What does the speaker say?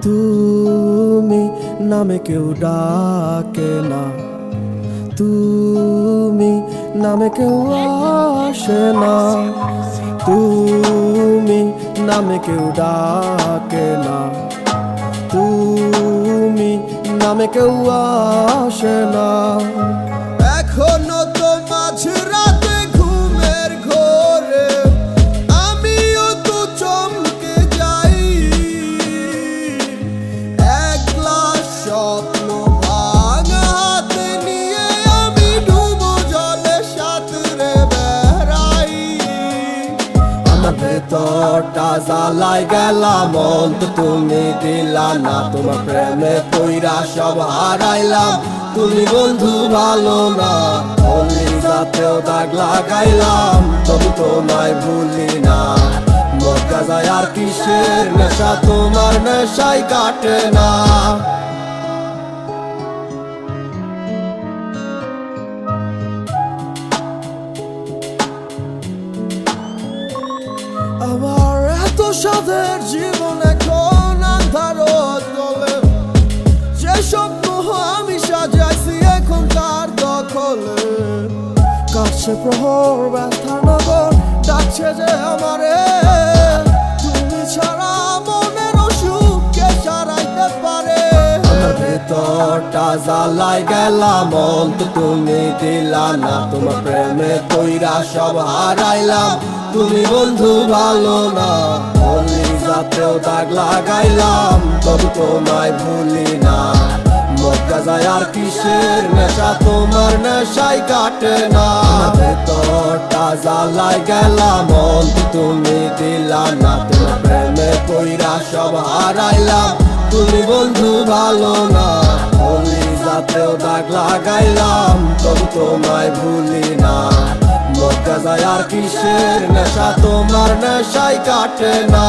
তুমি নামে কেউ ডাকে না, তুমি নামে কেউ আসে না, তুমি নামে কেউ ডাকে না, তুমি নামে কেউ আসে না। এখনো তো মাঝরাতে ঘুমের ঘোরে আমিও তো চমকে যাই, এক গ্লাস স্বপ্ন ভাঙা হাতে নিয়ে আমি ডুবো জলে সাঁতরে বেড়াই। আমার ভেতরটা জ্বালাই গেলাম, মন তো তুমি দিলা না, তোমার প্রেমে পইরা সব হারাইলাম। তুমি বন্ধু ভালো না, যাতেও দাগ লাগাইলাম, তবু তোমায় ভুলি না। মক্কা যায় আর কিসের নেশা, তোমার নেশাই কাটে না। আমার এত সাধের জীবন এখন আন্ধার দলে, যে স্বপ্ন আমি সাজাইছি এখন তার দখলে। কাছে প্রহর ব্যথার নগর ডাকছে যে আমারে, তুমি ছাড়া মনের অসুখ কে সারাইতে পারে। আমার ভেতরটা জ্বালাই গেলাম, মন তো তুমি দিলা না, তোমার প্রেমে পইরা সব হারাইলাম। তুমি বন্ধু ভালো না, যাতেও দাগ লাগাইলাম, তবু তোমায় ভুলি না। মক্কা যায় আর কিসের নেশা, তোমার নেশাই কাটে না। ভেতরটা জ্বালাই গেলাম, মন তুমি দিলা না, তোমার প্রেমে পইরা সব হারাইলাম। তুমি বন্ধু ভালো না, যাতেও দাগ লাগাইলাম, তবু তোমায় ভুলি না। মক্কা যায় আর কিসের নেশা, তোমার নেশাই কাটে না।